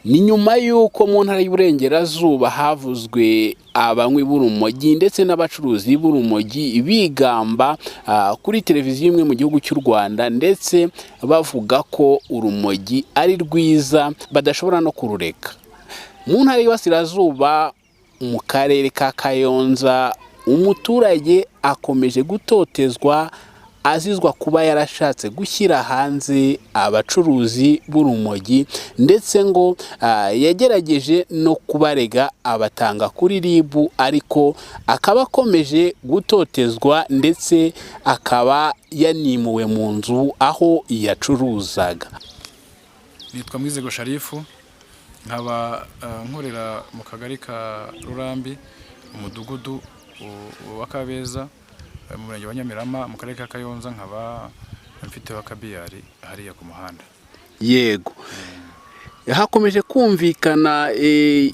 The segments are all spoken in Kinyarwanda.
ni nyuma y'uko mu ntara y'Iburengerazuba havuzwe abanywi b'urumogi ndetse n'abacuruzi b'urumogi bigamba kuri televiziyo imwe mu gihugu cy'u Rwanda, ndetse bavuga ko urumogi ari rwiza badashobora no kurureka. Mu ntara y'Iburasirazuba mu karere ka Kayonza, umuturage akomeje gutotezwa azizwa kuba yarashatse gushyira hanze abacuruzi b'urumogi, ndetse ngo yagerageje no kubarega abatanga kuri RIB, ariko akaba akomeje gutotezwa ndetse akaba yanimuwe mu nzu aho yacuruzaga. Nitwa Mwizego Sharifu, nkaba nkorera mu kagari ka Rurambi, umudugudu wa Kabeza, mu murenge wa Nyamirama, mu karere ka Kayonza, nkaba mfite wakabiyari hariya ku muhanda. Yego. Hakomeje kumvikana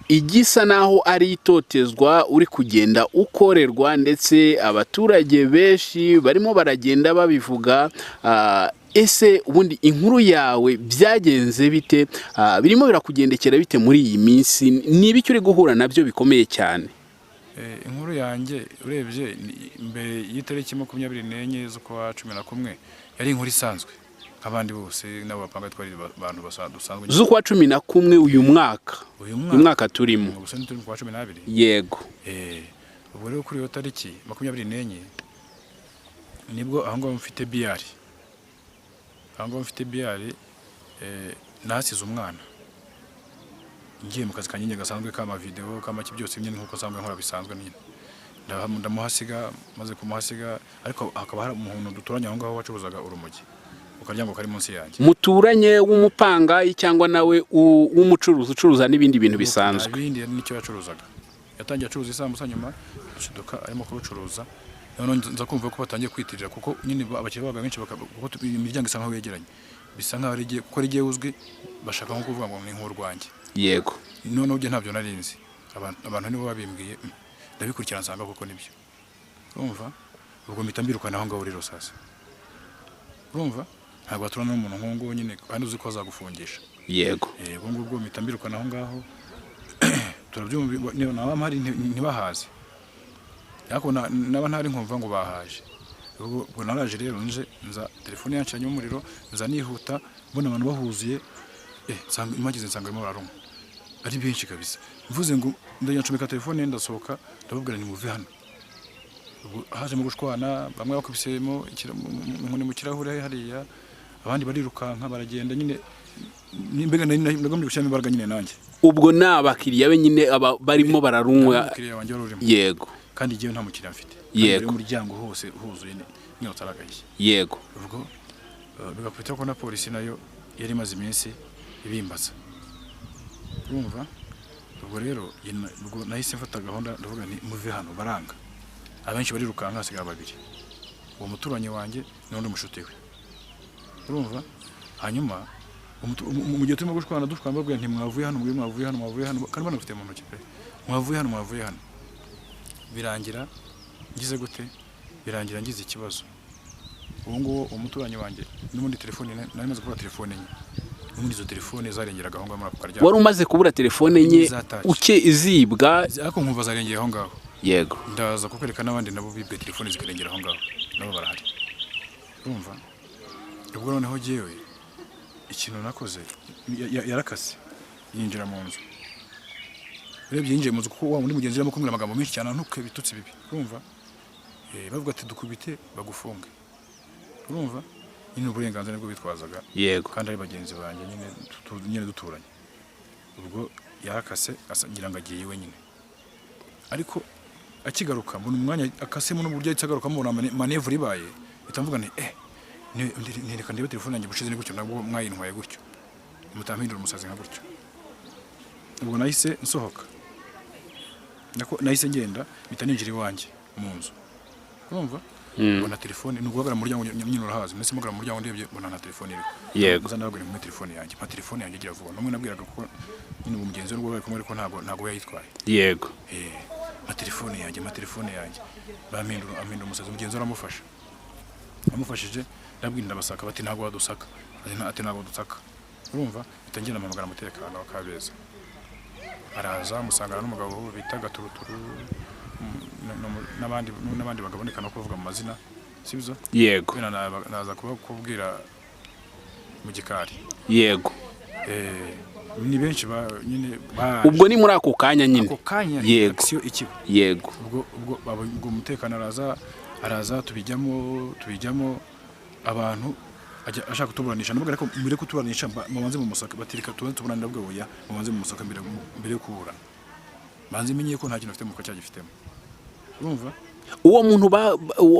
igisa naho ari itotezwa uri kugenda ukorerwa, ndetse abaturage benshi barimo baragenda babivuga. Ese ubundi inkuru yawe byagenze bite? Birimo birakugendekera bite muri iyi minsi? Ni ibiki uri guhura nabyo bikomeye cyane? Inkuru yanjye urebye mbere y'itariki 24 z'ukwa 11 yari inkuru isanzwe nk'abandi bose nabo bapanga twari abantu basanzwe. Z'ukwa 11 uyu mwaka turimo gusa ni kwa 12. Yego. Ubwo rero kuri iyo tariki 24 nibwo aho ngaho mfite biyari, nasize umwana ngiye mu kazi kanyine gasanzwe kama video kama byose nyine nkuko sanzwe nkora bisanzwe nyine ndamuhasiga, maze kumuhasiga, ariko akaba hari umuntu duturanye aho ngaho wacuruzaga urumogi ukaryango kari munsi yanjye. Muturanye w'umupanga cyangwa nawe w'umucuruzi ucuruza n'ibindi bintu bisanzwe? Ibindi nicyo yacuruzaga. Yatangiye acuruza isambusa, nyuma ashiduka arimo kurucuruza. None nza kumva ko batangiye kwitirira, kuko nyine abakiriya baga benshi kuko imiryango isa nkaho yegeranye, bisa nkaho rigiye kuko rigiye uzwi, bashaka nko kuvuga ngo ni nk'urwanjye. Yego. None uje ntabyo narinzi, abantu nibo babimbwiye, ndabikurikirana nsanga kuko nibyo. Urumva? Ubwo mitambirukana aho ngaho rero sasa. Urumva? Ntabwo aturana n'umuntu nkongo nyine kandi uzi ko azagufungisha. Yego. Ubwo mitambirukana aho ngaho turabyumva naba mpari ntibahaze. Yako naba ntari nkumva ngo bahaje. Ubwo naraje rero nza telefone yancanye umuriro, nza nihuta mbona abantu bahuzuye, sanga imagize nsanga arimo bararuma ari benshi kabisa. Mvuze ngo ndanyacomeka telefone ndasohoka, ndababwira ni muve hano. Ubwo haje mu gushwana, bamwe bakubisemo inkoni mu kirahure hariya, abandi barirukanka baragenda nyine, nimbega ndagomba gushyira imbaraga nyine nanjye. Ubwo n'abakiriya be nyine barimo bararumwa? Abakiriya banjye barurimo. Yego. Kandi igihe nta mukiriya mfite. Yego. Umuryango hose huzuye nyotsa aragaye. Yego. Ubwo bigakubita ko na polisi nayo yari maze iminsi ibimbaza. Urumva? Ubwo rero ubwo nahise mfata gahunda ndavuga ni muve hano baranga. Abenshi barirukanka hasigara babiri. Uwo muturanye wanjye n'undi mushuti we. Urumva? Hanyuma mu gihe turimo gushwana babwira nti mwavuye hano, mwavuye hano kandi banafite mu ntoki pe. Mwavuye hano. Birangira ngize gute? Birangira ngize ikibazo. Uwo umuturanye wanjye n'ubundi telefone nari maze kubura telefone nye. N'ubundi izo telefone zarengeraga aho ngaho muri ako karya. Wari umaze kubura telefone nye uke izibwa? Ariko nkumva zarengeye aho ngaho. Yego. Ndaza kukwereka n'abandi nabo bibwe telefone zikarengera aho ngaho. Nabo barahari. Urumva? Ubwo noneho jewe ikintu nakoze yarakase yinjira mu nzu. Urebye yinjiye mu nzu kuko wa muri mugenzi arimo kumwira amagambo menshi cyane ntuke bitutse bibi. Urumva? Bavuga ati dukubite bagufunge. Urumva? Nyine uburenganzira nibwo bitwazaga. Yego. Kandi ari bagenzi banjye nyine duturanye. Ubwo yarakase asangira ngo agiye wenyine. Ariko akigaruka mu mwanya akasemo n'uburyo yitsagaruka mu manevre ibaye, itamvuga ni nireka ndebe telefone yanjye bushize ni gutyo nabwo mwayintwaye gutyo. Mutampindura umusazi nka gutyo. Ubwo nahise nsohoka. Nahise ngenda bitaninjira iwanjye mu nzu. Urumva? Bona telefone n'ugwagara mu muryango nyine urahazi. Nese mugara mu muryango ndebye bona na telefone iri. Yego. Uza ndabagura mu telefone yanjye. Ma telefone yanjye gira vuba. Namwe nabwiraga ko nyine umugenzi w'urwo bari kumwe ariko ntago yayitwaye. Yego. Ma telefone yanjye. Bamindura umusazi umugenzi aramufasha. Amufashije ndabwira ndabasaka bati ntago wadusaka. Ati ntago dusaka. urumva bitangira amamagara umutekano wa Kabeza araza musangana n'umugabo bita Gaturuturu n'abandi bagaboneka no kuvuga mu mazina sibyo yego naza kubwira mu gikari yego ni benshi nyine ubwo ni muri ako kanya nyine yego yego ubwo umutekano araza tubijyamo abantu ashaka kutuburanisha nubwo ariko mbere kutuburanisha mubanze mu musaka batirika tuburanira bwo buya mubanze mu musaka mbere yo kubura banze menye ko nta kintu afite mu ko cyagifitemo urumva uwo muntu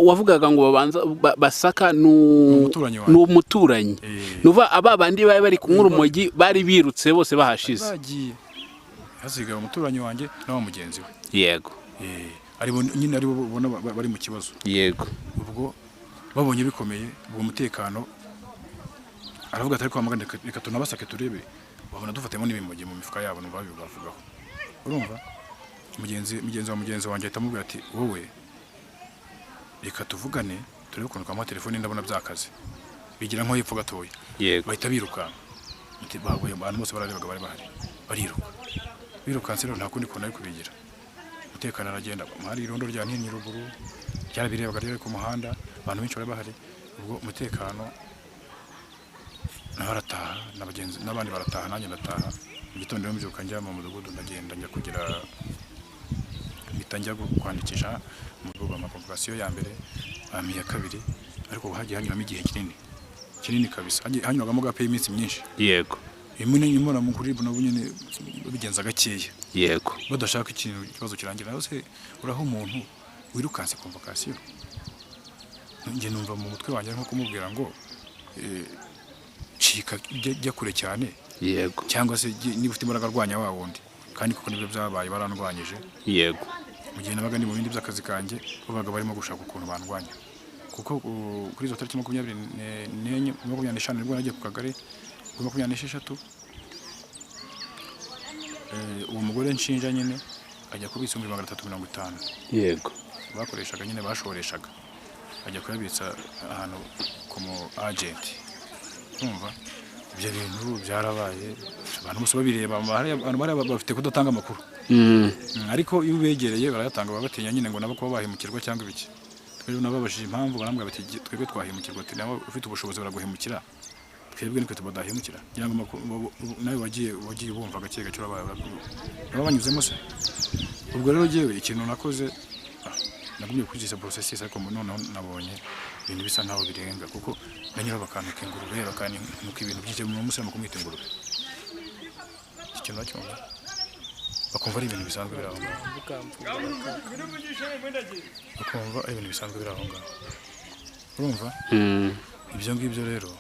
wavugaga ngo babanza basaka n'umuturanyi nuva ababandi bari kumwe urumogi bari birutse bose bahashize bagiye hasigaye umuturanyi wanjye nawo mugenzi we yego aribo nyine aribo bona bari mu kibazo yego ubwo babonye bikomeye ubwo umutekano aravuga atari kwa magana reka tunabasake turebe babona dufatemo n'ibimogi mu mifuka yabo bavugaho urumva mugenzi wanjye atamubwira ati wowe reka tuvugane turebe ukuntu kwa telefone ndabona byakaze bigira nko yipfu gatoya bahita biruka ati baguye abantu bose bararebaga bari bahari birukanse rero nta kundi kuntu ari kubigira umutekano aragenda hari irondo rya Ntinyi ruguru byarabirebaga rero ku muhanda abantu benshi bari bahari ubwo umutekano narataha n'abagenzi n'abandi barataha nanjye ndataha mu gitondo rero mbyuka njya mu mudugudu ndagenda njya kugira bitangira kwandikisha mu rugo amakonvokasiyo ya mbere ya kabiri ariko hagiye hanyuramo igihe kinini kabisa hanyuragamo gape iminsi myinshi yego imwe nyimura mu kuri buna bunyene bigenza gakeya yego badashaka ikibazo kirangira hose uraho umuntu wirukanse konvokasiyo nge numva mu mutwe wanjye nko kumubwira ngo cika jya kure cyane yego cyangwa se niba ufite imbaraga rwanya wa wundi kandi kuko nibyo byabaye barandwanyije yego mu gihe nabaga ni mu bindi by'akazi kanjye babaga barimo gushaka ukuntu bandwanya kuko kuri izo tariki 24 nibwo nagiye ku kagari 26 uwo mugore nshinja nyine ajya kubitsa 350 yego bakoreshaga nyine bashoreshaga ajya kuyabitsa ahantu ku mu agent umva ibyo bintu byarabaye abantu bose babireba abantu bafite kudatanga amakuru ariko iyo ubegereye barayatanga babatinya nyine ngo nabo kuba bahemukirwa cyangwa ibiki twebwe nababashije impamvu barambwa bati twebwe twahemukirwa ati nawe ufite ubushobozi baraguhemukira twebwe niko tubadahemukira ngira ngo nawe wagiye bumva gake gake banyuzemo se ubwo rero jewe ikintu nakoze nagumye kugisa processes ariko none nabonye ibintu bisa ntaho birenga kuko nanyura bakantu kenguru rero kandi nuko ibintu byije mu musema kumwita ingurube ikintu nacyumva bakumva ari ibintu bisanzwe biraho bakumva ari ibintu bisanzwe biraho urumva ibyo ngibyo rero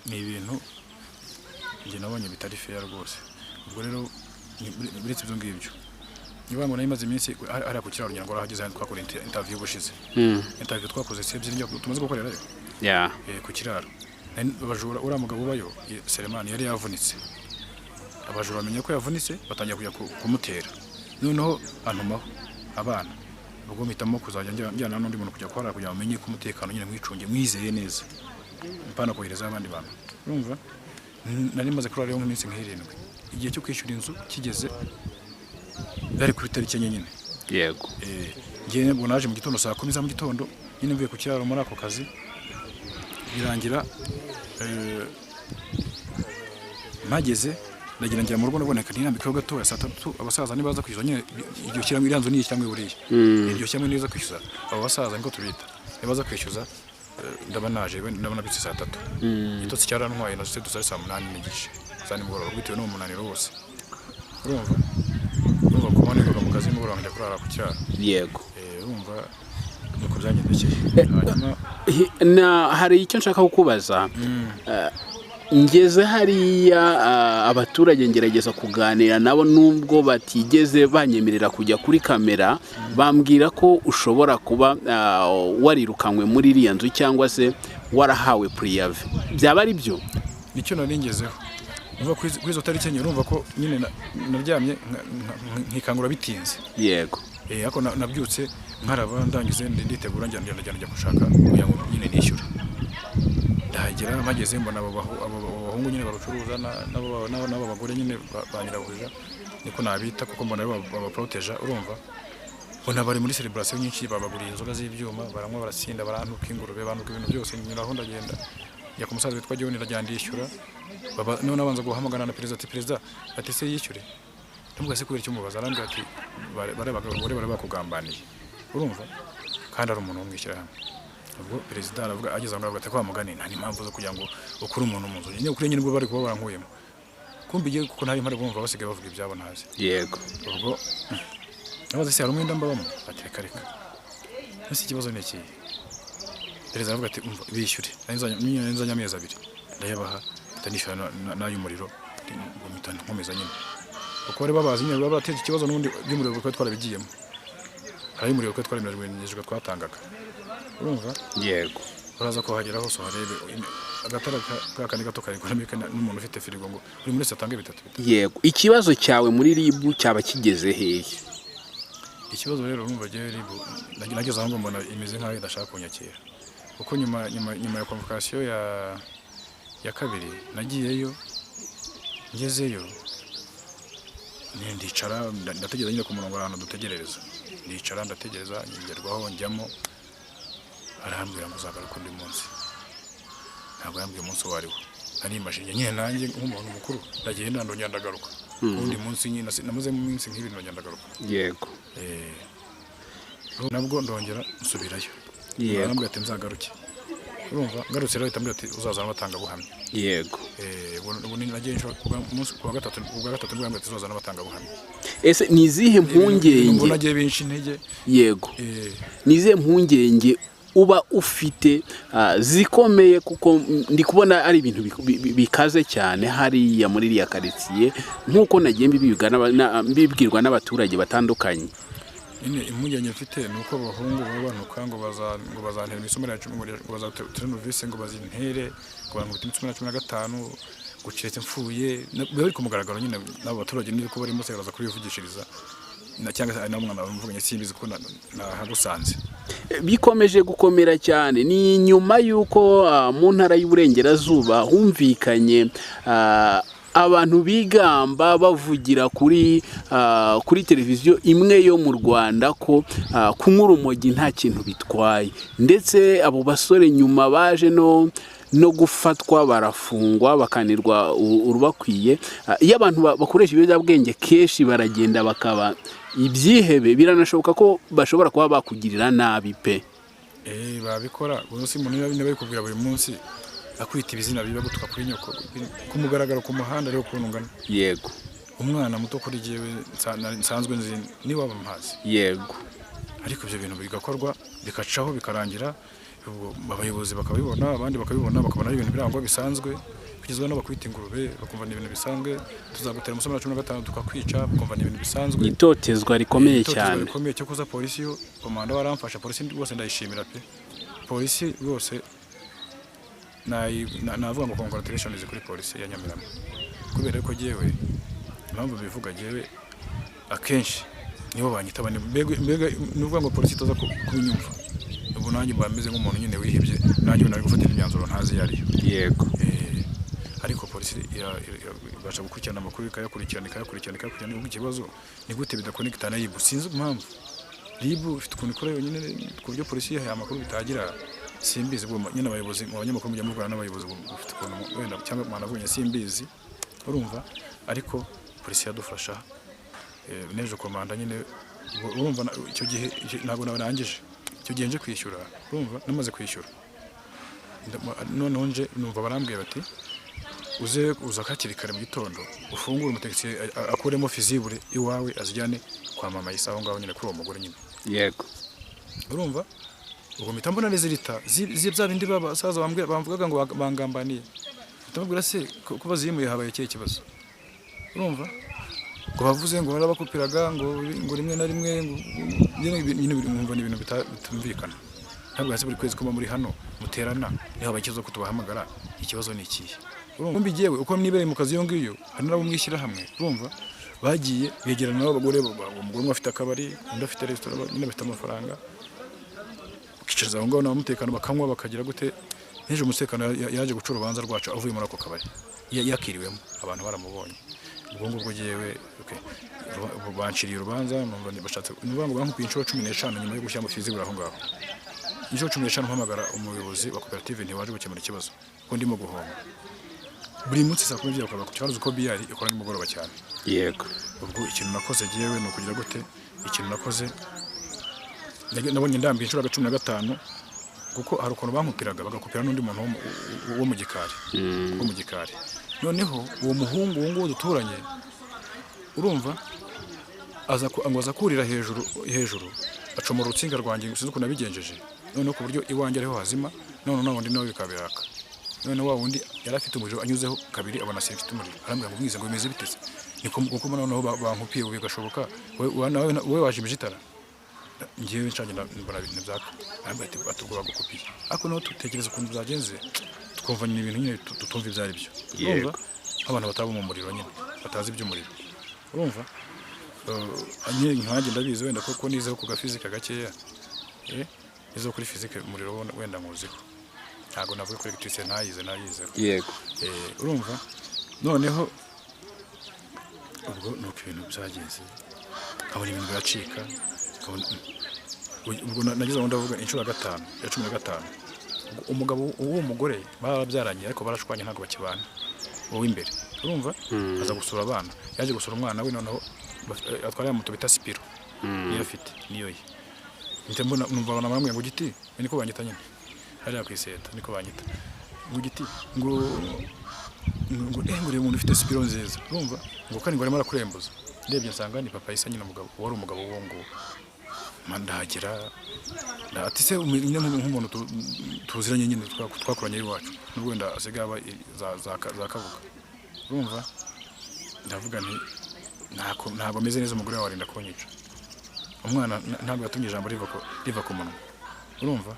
ni ibintu nge nabonye bitari fair rwose ubwo rero biretse ibyo ngibyo niba ngo nayimaze iminsi ari ku kiraro nyangora hageze twakora interview bushize interview twakoze sebye njya tumaze gukorera yo ku kiraro abajura ura mugabo bayo Selemani yari yavunitse abajura bamenye ko yavunitse batangiye kujya kumutera noneho antumaho abana ubwo mitamo kuzajya njyana n'undi muntu kujya kwara kugira bamenye ko umutekano nyine mwicunge mwizeye neza mpana kohereza abandi bantu urumva nari maze kurara rero mu minsi nk'irindwi igihe cyo kwishyura inzu kigeze bari kuri tariki nyine yego ngiye ngo naje mu gitondo saa 10 za mu gitondo nyine mvuye ku kiraro muri ako kazi birangira mageze ndagira ngira mu rugo naboneka ntinambikaho gato ya saa 3 abasaza nibaza kwishyura nyine iryo cyangwa iranzo ni cyangwa buriye iryo cyangwa niza kwishyura abo basaza niko tubita nibaza kwishyuza ndabanaje ndabona bitse saa 3 itotsi cyarantwaye na dusare saa 8 n'igice sani mugoro bitewe no munaniro wose urumva kubona ko mu kazi mugoro njya kurara ku cyaro yego urumva nuko byangendekeye na hari icyo nshaka kukubaza ngeze hariya abaturage ngerageza kuganira nabo nubwo batigeze banyemerera kujya kuri kamera bambwira ko ushobora kuba warirukanywe muri iriya nzu cyangwa se warahawe priyave byaba ari byo nicyo naringezeho uva kuri izo tariki nyine urumva ko nyine naryamye nkikangura bitinze yego ariko nabyutse nkaraba ndangize nditegura njya gushaka kugira ngo nyine nishyure ndahagera mageze mbona abo abahungu nyine barucuruza n'abo bagore nyine ba nyirabuja niko nabita kuko mbona babaproteja urumva bona bari muri celebration nyinshi babaguriye inzoga z'ibyuma baranywa barasinda barantuka ingurube bantuka ibintu byose nyiraho ndagenda ya ku musaza witwa John ndajyandishyura baba none abanza guhamagana na perezida ati se yishyure ndumva se kubera icyo mubaza arambwira ati bare bakugambaniye urumva kandi ari umuntu w'umwishyira hamwe ubwo perezida aravuga ageze aho ati kwa mugani nta impamvu zo kugira ngo ukure umuntu mu nzu nyine kuri nyine ubwo bari kuba barankuyemo kumbiye kuko ntari mpare bumva basigaye bavuga ibyabo ntazi yego ubwo nabaze se hari umwenda mbabamo ati reka ese ikibazo ni iki perezida aravuga ati umva bishyure nzanya amezi 2 ndayabaha ndanishyura n'ay'umuriro ngo mitana nkomeza nyine uko bari babazi nyine babateye ikibazo n'undi by'umuriro ko twarabigiyemo hari umuriro ko twaremerejwe twatangaga urumva yego uraza ko hagera hose harebe agatara kakandi gato kari kuramika n'umuntu ufite firigo ngo buri muri satange bitatu yego ikibazo cyawe muri ribu cyaba kigeze hehe ikibazo rero urumva je ribu nageze aho mbona imeze nkaho idashaka kunyakira kuko nyuma ya convocation ya kabiri nagiyeyo ngezeyo ndicara ndategereza nyine ku murongo ahantu dutegerereza ndicara ndategereza ngerwaho njyamo arambwira ngo uzagaruka undi munsi ntabwo yambwiye umunsi wariho ari imashini nyine nanjye nk'umuntu mukuru ndagenda ndongera ndagaruka undi munsi nyine namaze mu minsi nk'ibintu ndongera ndagaruka yego nabwo ndongera nsubirayo yego arambwira ati nzagaruke urumva ngarutse rero itambwira ati uzazana abatanga buhamya yego ubu nagiye umunsi wa gatatu bwambwira ati uzazana abatanga buhamya ese nizihe mpungenge nagiye benshi intege yego nizihe mpungenge uba ufite zikomeye kuko ndi kubona ari ibintu bikaze cyane hariya muri iriya karitsiye nk'uko nagiye mbibwirwa n'abaturage batandukanye nyine impungenge mfite ni uko abahungu babanuka ngo bazantera imisumari ya 10 ngo bazaturnovise ngo bazintere ngo bantu 15 guciretse mfuye bari ku mugaragaro nyine n'abo baturage niko barimo se baza kubivugishiriza cyangwa se n'umwana bamuvuganye simbizi ko nahagusanze bikomeje gukomera cyane ni nyuma yuko mu ntara y'Uburengerazuba humvikanye abantu bigamba bavugira kuri televiziyo imwe yo mu Rwanda ko kunywa urumogi nta kintu bitwaye ndetse abo basore nyuma baje no gufatwa barafungwa bakanirwa urubakwiye iyo abantu bakoresha ibiyobyabwenge kenshi baragenda bakaba ibyihebe biranashoboka ko bashobora kuba bakugirira nabi pe babikora umunsi umuntu bari kubwira buri munsi akwita ibizina biba gutuka kuri nyoko kumugaragara ku muhanda rero kunungana yego umwana muto kuri jewe nsanzwe nzi ni waba mpazi yego ariko ibyo bintu bigakorwa bikacaho bikarangira abayobozi bakabibona abandi bakabibona bakabona ari ibintu birangwa bisanzwe kugezwa n'abakwita ingurube bakumva ni ibintu bisanzwe tuzagutera umusoma 15 tukakwica bakumva ni ibintu bisanzwe itotezwa rikomeye cyane rikomeye cyo kuza polisi yo komanda waramfasha polisi rwose ndayishimira pe polisi rwose navuga ngo congratulations kuri polisi ya Nyamirambo kubera ko jewe impamvu bivuga jewe akenshi nibo banyita bane mbega nuvuga ngo polisi itaza kubinyumva ubu nanjye mbameze nk'umuntu nyine wihibye nanjye nari gufata imyanzuro ntazi yari yego ariko polisi ibasha gukurikirana amakuru ikayakurikirana ikibazo ni gute bidakonekitana yibu sinzi impamvu ribu ifite ukuntu ikora yonyine ku buryo polisi yahaye amakuru bitagira simbizi bwo nyine abayobozi mu banyamakuru mujya muvugana n'abayobozi bafite ukuntu wenda cyangwa mwanavunye simbizi urumva ariko polisi yadufasha neje komanda nyine urumva icyo gihe ntabwo narangije icyo gihe nje kwishyura urumva namaze kwishyura none nje numva barambwiye bati uza kakiri kare mu gitondo ufungure umutegetsi akuremo fizibure iwawe azijyane kwa mama yisaho ngaho nyine kuri uwo mugore nyine yego urumva ubwo mpita mbona rezilita zibya bindi basaza bamvugaga ngo bangambaniye ndamubwira se kuba zimuye habaye ikihe kibazo urumva ngo bavuze ngo barabakupiraga ngo rimwe na rimwe ngo ibintu bitumvikana ntabwo hasi buri kwezi kuba muri hano muterana niho habaye ikibazo kutubahamagara ikibazo ni ikihe urumva mbigewe uko nibereye mu kazi yo ngiyo hari nabo mwishyira hamwe urumva bagiye begerana n'abagore umugore umwe afite akabari undi afite restaurant nyine bafite amafaranga ukicariza aho ngaho n'abamutekano bakanywa bakagira gute n'ejo umutekano yaje guca urubanza rwacu avuye muri ako kabari yakiriwemo abantu baramubonye ubwo ngubwo jewe banciriye urubanza numva bashatse numva ngo bankupiye inshuro 15 nyuma yo gushyira mu fizibura aho ngaho inshuro 15 mpamagara umuyobozi wa koperative ntiwaje gukemura ikibazo ko ndimo guhomba buri munsi saa 12 bakaba ku kibazo ko biyari ikora nimugoroba cyane yego ubwo ikintu nakoze jewe no kugira gute ikintu nakoze nabonye ndambiye inshuro 15 kuko hari ukuntu bankupiraga bagakupira n'undi muntu wo mu gikari noneho uwo muhungu ngo duturanye urumva aza kurira hejuru acomora urutsinga rwanjye sinzi uko nabigenjeje noneho ku buryo iwanjye ariho hazima none nawundi nawe bikabiraka none wa wundi yari afite umuriro anyuzeho kabiri abona afite umuriro arambwira ngo mwize ngo bimeze biteze niko kuko noneho bankupiye bigashoboka wowe wajimije itara ngiye ncanye mbona ibintu byaka batugura gukupiye ariko no tutekereza ukuntu byagenze twumva nyine ibintu nyine tutumva ibyari byo urumva abantu bataba mu muriro nyine batazi iby'umuriro urumva nyine nkanjye ndabizi wenda kuko nizeho ku gafizika gakeya nizo kuri fizike umuriro wenda nkuziho ntago navuye kuri electricité nayize yego urumva noneho ubwo nuko ibintu byagenze abona ibintu biracika ubwo nagize ngo ndavuga inshuro ya 15 umugabo uwo mugore barabyaranye ariko barashwanye ntago bakibana wowe imbere urumva aza gusura abana yaje gusura umwana we noneho atwara moto bita Spiro niyo afite niyo ye mbona numva bana bamwe ngo giti niko banyita nyine hari akwiseta niko banyita ngo giti ngo ngure umuntu ufite Spiro nziza urumva ngo kandi ngo arimo arakurembuza ndebye nsanga ni papa isa nyine umugabo wari umugabo wo ngo mandagira ati se nk'umuntu tuziranye nyine twakoranye iwacu n'ubwo wenda asigaba za kavuga urumva ndavuga nti ntabwo meze neza umugore wawe arinda kunyica umwana ntabwo yatumye ijambo riva ku munwa urumva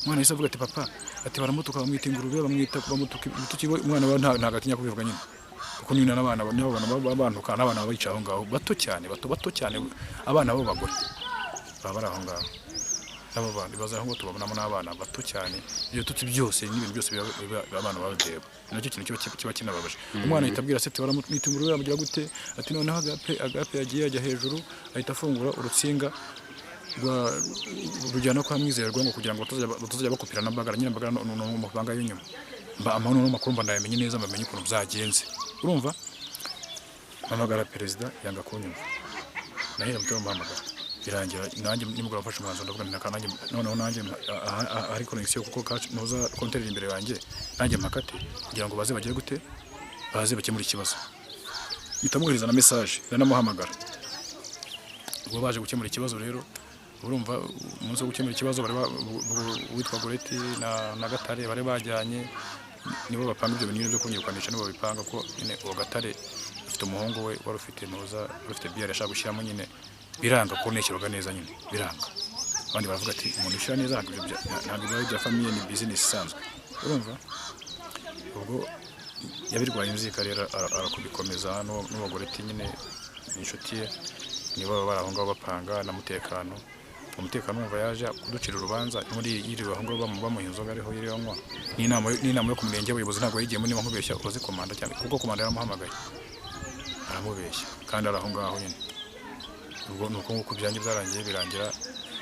umwana yise avuga ati papa ati baramutuka bamwita ingurube bamwita bamutuka umwana wa ntabwo atinya kubivuga nyine kuko nyine n'abana babantuka n'abana babica aho ngaho bato cyane abana bo bagore baba bari aho ngaho nabo bandi baza aho tubabonamo n'abana bato cyane iyo tutsi byose n'ibintu byose abana babdeba nacyo kintu kiba kinababaje umwana yitabwira se ati baramwita ingurube bamugira gute ati noneho agape yagiye ajya hejuru ahita afungura urutsinga rujyana kwa mwizerwa ngo kugira ngo batazajya bakupira n'ambagara nyine ambagara no mu banga y'inyuma amano n'amakuru mba ndayamenye neza mbamenye ukuntu byagenze urumva amagara perezida yanga kunyumva nahera mutwe mpamagara birangira nanjye nimugora mfashe umwanzo ndavuga nanjye noneho nanjye ari connection kuko noza konterera imbere yanjye nanjye makate kugira ngo baze bagire gute baze bakemura ikibazo itamuhereza na message nanamuhamagara ubwo baje gukemura ikibazo rero urumva umunsi wo gukemura ikibazo bari witwa Goreti na Gatare bari bajyanye nibo bapanga ibyo bintu byo kunyirukanisha nibo bipanga ko nyine uwo Gatare afite umuhungu we wari ufite noza ufite biere ashaka gushyiramo nyine biranga ko nekirwaga neza nyine biranga abandi baravuga ati umuntu ushyira neza ntabwo bibaye bya famille ni business isanzwe urumva ubwo yabirwaye inzika rero arakubikomeza n'uwo Goreti nyine inshuti ye nibo baraho ngaho bapanga n'umutekano umva yaje kuducira urubanza muri yiriwe aho ngaho bamuha inzoga ariho yiriwe anywa n'inama yo kumurenge abayobozi ntabwo yagiye muri nkubeshya uzi komanda cyane kuko komanda yaramuhamagaye aramubeshya kandi araho ngaho nyine ubwo nuko nguko byanjye byarangiye birangira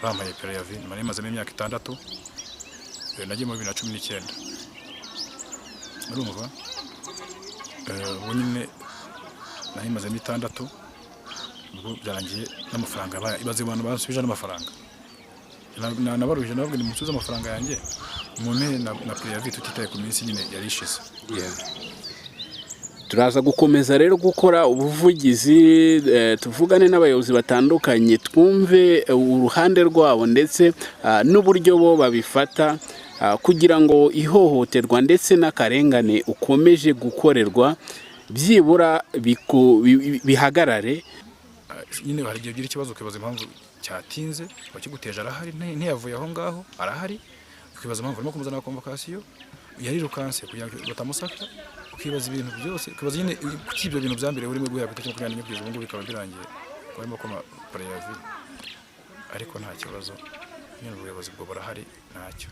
bampaye preavi mane mazemo imyaka 6 nagiye mu 2019 urumva ubwo nyine nahi mazemo 6 ubwo byarangiye n'amafaranga ibaze abantu basubije n'amafaranga nabaruje nabwo ni musubiza amafaranga yanjye umuntu na preavi tutitaye ku minsi nyine yarishize turaza gukomeza rero gukora ubuvugizi tuvugane n'abayobozi batandukanye twumve uruhande rwabo ndetse n'uburyo bo babifata kugira ngo ihohoterwa ndetse n'akarengane ukomeje gukorerwa byibura bihagarare nyine hari igihe ugira ikibazo ukibaza impamvu cyatinze bakiguteje arahari ntiyavuye aho ngaho arahari ukibaza impamvu arimo kumuzana convocation yarirukanse kugira ngo batamusaka ukibaza ibintu byose ukibaza nyine kuki ibyo bintu byambere urimo guhera kuri 24 kugeza ubu bikaba birangiye barimo koma preavi ariko nta kibazo nyine ubuyobozi bwo barahari ntacyo